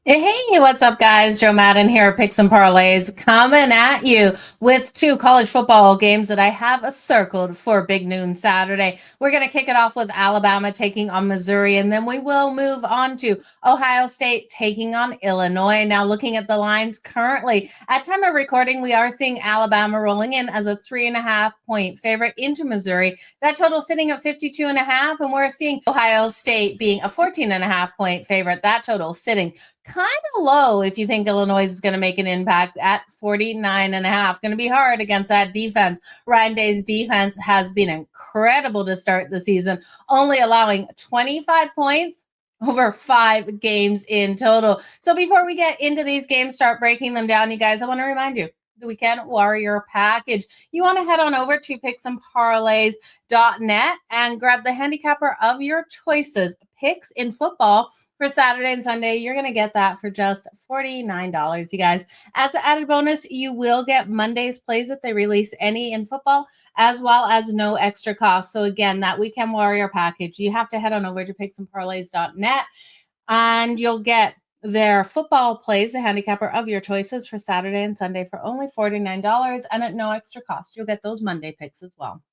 Hey, what's up, guys? Joe Madden here, Picks and Parlays, coming at you with two college football games that I have circled for Big Noon Saturday. We're going to kick it off with Alabama taking on Missouri, and then we will move on to Ohio State taking on Illinois. Now, looking at the lines currently, at time of recording, we are seeing Alabama rolling in as a 3.5-point favorite into Missouri. That total sitting at 52.5, and we're seeing Ohio State being a 14.5-point favorite. That total sitting kind of low if you think Illinois is going to make an impact at 49.5. Going to be hard against that defense. Ryan Day's defense has been incredible to start the season, only allowing 25 points over 5 games in total. So before we get into these games, start breaking them down, you guys, I want to remind you, the Weekend Warrior package. You want to head on over to picksandparlays.net and grab the handicapper of your choices. Picks in football for Saturday and Sunday, you're going to get that for just $49, you guys. As an added bonus, you will get Monday's plays if they release any in football, as well as no extra cost. So again, that Weekend Warrior package, you have to head on over to picksandparlays.net and you'll get their football plays, a handicapper of your choices for Saturday and Sunday for only $49 and at no extra cost. You'll get those Monday picks as well.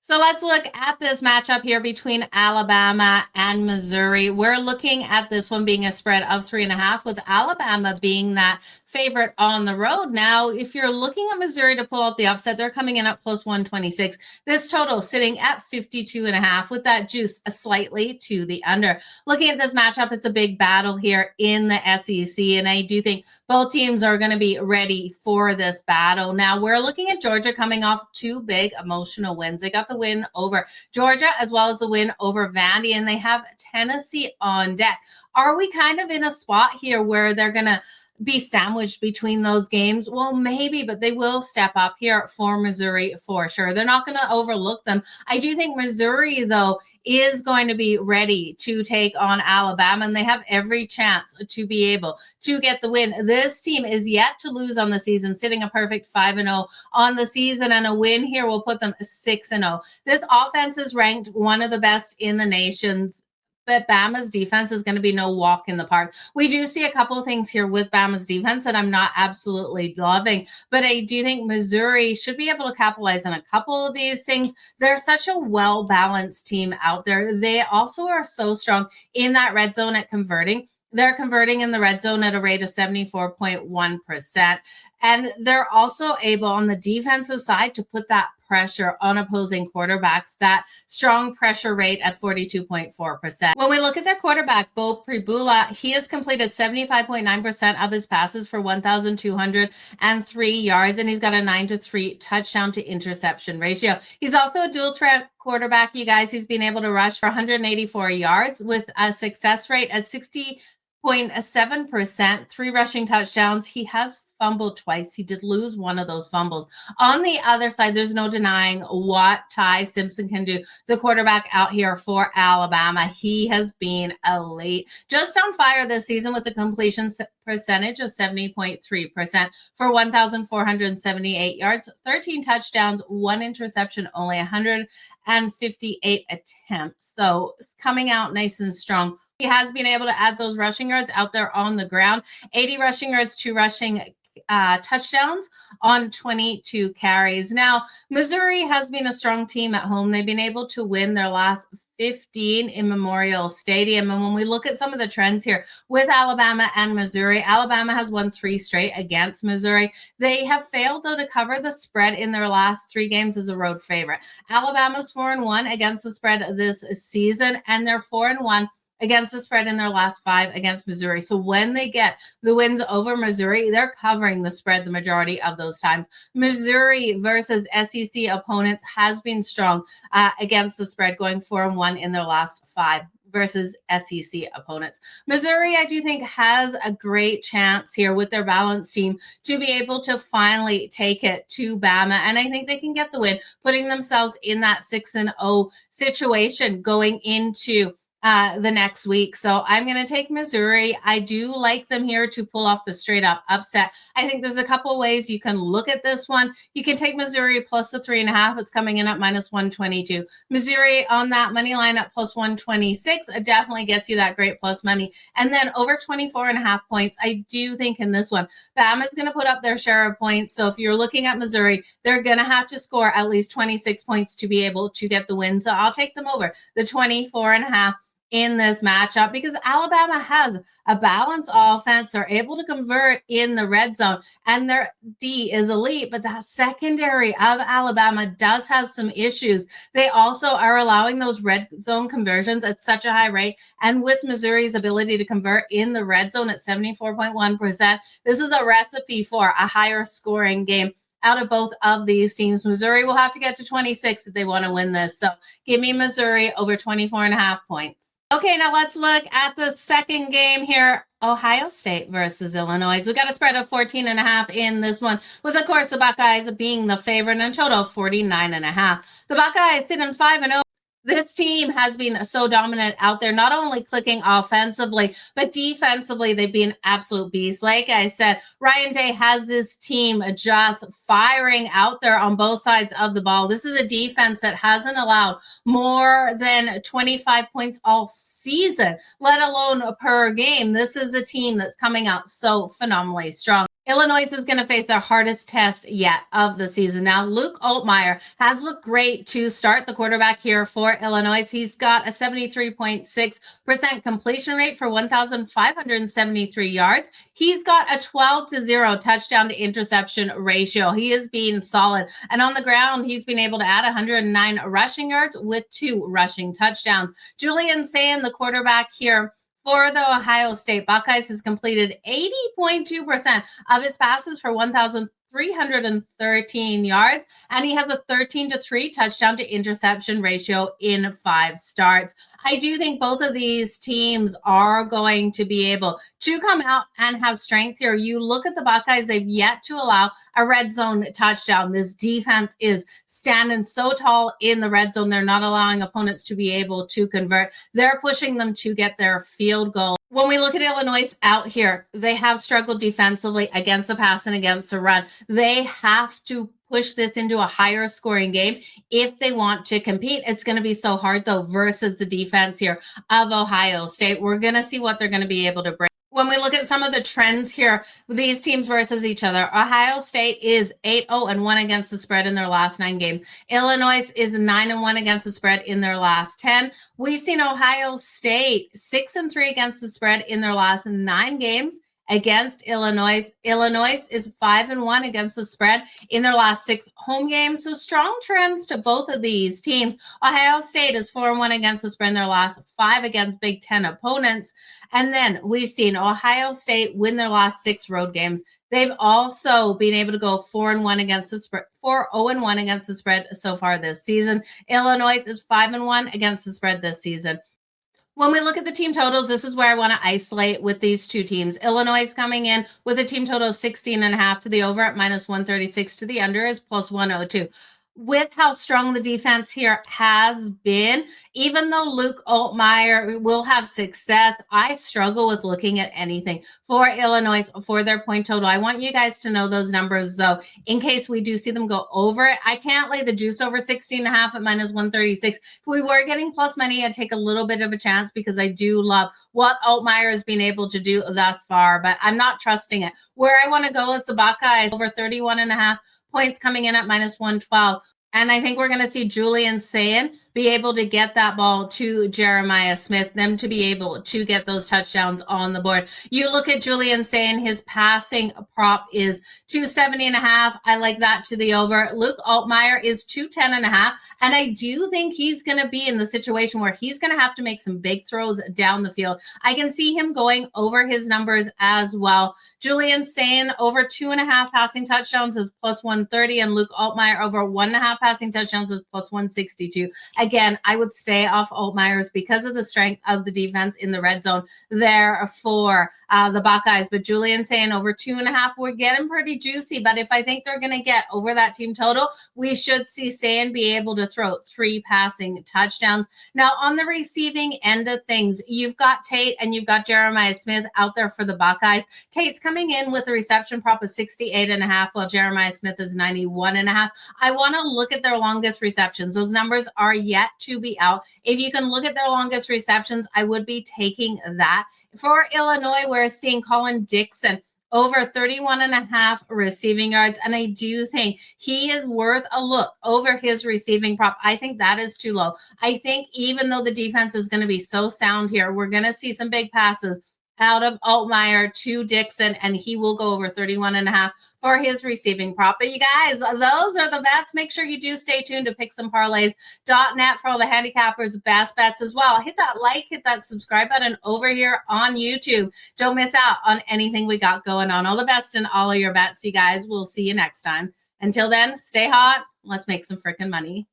So let's look at this matchup here between Alabama and Missouri. We're looking at this one being a spread of 3.5, with Alabama being that favorite on the road. Now, if you're looking at Missouri to pull off the upset, they're coming in at plus 126. This total sitting at 52.5, with that juice slightly to the under. Looking at this matchup, it's a big battle here in the SEC, and I do think both teams are going to be ready for this battle. Now, we're looking at Georgia coming off 2 big emotional wins. They got the win over Georgia as well as the win over Vandy, and they have Tennessee on deck. Are we kind of in a spot here where they're going to be sandwiched between those games? Well, maybe, but they will step up here for Missouri for sure. They're not going to overlook them. I do think Missouri, though, is going to be ready to take on Alabama, and they have every chance to be able to get the win. This team is yet to lose on the season, sitting a perfect 5-0 on the season, and a win here will put them 6-0. This offense is ranked one of the best in the nation's, but Bama's defense is going to be no walk in the park. We do see a couple of things here with Bama's defense that I'm not absolutely loving, but I do think Missouri should be able to capitalize on a couple of these things. They're such a well-balanced team out there. They also are so strong in that red zone at converting. They're converting in the red zone at a rate of 74.1%. And they're also able on the defensive side to put that pressure on opposing quarterbacks, that strong pressure rate at 42.4%. When we look at their quarterback, Bo Pribula, he has completed 75.9% of his passes for 1,203 yards, and he's got a 9-3 touchdown to interception ratio. He's also a dual threat quarterback, you guys. He's been able to rush for 184 yards with a success rate at 60.7%, 3 rushing touchdowns. He has fumbled twice. He did lose one of those fumbles. On the other side, there's no denying what Ty Simpson can do. The quarterback out here for Alabama, he has been elite. Just on fire this season with the completion percentage of 70.3% for 1,478 yards, 13 touchdowns, 1 interception, only 158 attempts. So coming out nice and strong. He has been able to add those rushing yards out there on the ground. 80 rushing yards, 2 rushing touchdowns on 22 carries. Now, Missouri has been a strong team at home. They've been able to win their last 15 in Memorial Stadium. And when we look at some of the trends here with Alabama and Missouri, Alabama has won 3 straight against Missouri. They have failed, though, to cover the spread in their last 3 games as a road favorite. Alabama's 4-1 against the spread this season, and they're 4-1 against the spread in their last 5 against Missouri. So when they get the wins over Missouri, they're covering the spread the majority of those times. Missouri versus SEC opponents has been strong against the spread, going 4-1 in their last 5 versus SEC opponents. Missouri, I do think, has a great chance here with their balanced team to be able to finally take it to Bama. And I think they can get the win, putting themselves in that 6-0 situation going into the next week. So I'm going to take Missouri. I do like them here to pull off the straight up upset. I think there's a couple ways you can look at this one. You can take Missouri plus the 3.5. It's coming in at minus 122. Missouri on that money line at plus 126. It definitely gets you that great plus money. And then over 24.5 points. I do think in this one, Bama is going to put up their share of points. So if you're looking at Missouri, they're going to have to score at least 26 points to be able to get the win. So I'll take them over the 24.5 in this matchup because Alabama has a balanced offense. They're able to convert in the red zone and their D is elite, but that secondary of Alabama does have some issues. They also are allowing those red zone conversions at such a high rate. And with Missouri's ability to convert in the red zone at 74.1%, this is a recipe for a higher scoring game out of both of these teams. Missouri will have to get to 26 if they want to win this. So give me Missouri over 24.5 points. Okay, now let's look at the second game here. Ohio State versus Illinois. We got a spread of 14.5 in this one, with of course the Buckeyes being the favorite and a total of 49.5. The Buckeyes sit in 5-0. This team has been so dominant out there, not only clicking offensively, but defensively, they've been absolute beasts. Like I said, Ryan Day has this team just firing out there on both sides of the ball. This is a defense that hasn't allowed more than 25 points all season, let alone per game. This is a team that's coming out so phenomenally strong. Illinois is going to face their hardest test yet of the season. Now, Luke Altmaier has looked great to start the quarterback here for Illinois. He's got a 73.6% completion rate for 1,573 yards. He's got a 12-0 touchdown to interception ratio. He is being solid. And on the ground, he's been able to add 109 rushing yards with 2 rushing touchdowns. Julian Sayin, the quarterback here for the Ohio State Buckeyes, has completed 80.2% of its passes for 1,313 yards, and he has a 13-3 touchdown to interception ratio in 5 starts. I do think both of these teams are going to be able to come out and have strength here. You look at the Buckeyes, they've yet to allow a red zone touchdown. This defense is standing so tall in the red zone. They're not allowing opponents to be able to convert. They're pushing them to get their field goal. When we look at Illinois out here, they have struggled defensively against the pass and against the run. They have to push this into a higher scoring game if they want to compete. It's going to be so hard, though, versus the defense here of Ohio State. We're going to see what they're going to be able to bring. When we look at some of the trends here, these teams versus each other, Ohio State is 8-0-1 against the spread in their last 9 games. Illinois is 9-1 against the spread in their last 10. We've seen Ohio State 6-3 against the spread in their last 9 games against Illinois. Illinois is 5-1 against the spread in their last 6 home games. So strong trends to both of these teams. Ohio State is 4-1 against the spread in their last 5 against Big Ten opponents. And then we've seen Ohio State win their last 6 road games. They've also been able to go 4-1 against the spread, 4-0-1 against the spread so far this season. Illinois is 5-1 against the spread this season. When we look at the team totals, this is where I want to isolate with these two teams. Illinois is coming in with a team total of 16.5 to the over at minus 136 to the under is plus 102. With how strong the defense here has been, even though Luke Altmaier will have success, I struggle with looking at anything for Illinois for their point total. I want you guys to know those numbers, though, in case we do see them go over it. I can't lay the juice over 16.5 at minus 136. If we were getting plus money, I'd take a little bit of a chance because I do love what Altmaier has been able to do thus far, but I'm not trusting it. Where I want to go is the Buckeyes over 31.5 points coming in at minus 112. And I think we're going to see Julian Sayin be able to get that ball to Jeremiah Smith, them to be able to get those touchdowns on the board. You look at Julian Sayin, his passing prop is 270.5. I like that to the over. Luke Altmaier is 210.5. And I do think he's going to be in the situation where he's going to have to make some big throws down the field. I can see him going over his numbers as well. Julian Sayin over 2.5 passing touchdowns is plus 130, and Luke Altmaier over 1.5 passing touchdowns is plus 162. Again, I would stay off Altmaier's because of the strength of the defense in the red zone there for the Buckeyes. But Julian saying over 2.5, we're getting pretty juicy. But if I think they're going to get over that team total, we should see Sayin be able to throw 3 passing touchdowns. Now, on the receiving end of things, you've got Tate and you've got Jeremiah Smith out there for the Buckeyes. Tate's coming in with a reception prop of 68.5, while Jeremiah Smith is 91.5. I want to look at their longest receptions. Those numbers are yet to be out. If you can look at their longest receptions, I would be taking that. For Illinois, we're seeing Colin Dixon over 31.5 receiving yards. And I do think he is worth a look over his receiving prop. I think that is too low. I think even though the defense is going to be so sound here, we're going to see some big passes out of Altmaier to Dixon, and he will go over 31.5 for his receiving prop. But you guys, those are the bets. Make sure you do stay tuned to picksandparlays.net for all the handicappers' best bets as well. Hit that like, hit that subscribe button over here on YouTube. Don't miss out on anything we got going on. All the best in all of your bets, you guys. We'll see you next time. Until then, stay hot. Let's make some freaking money.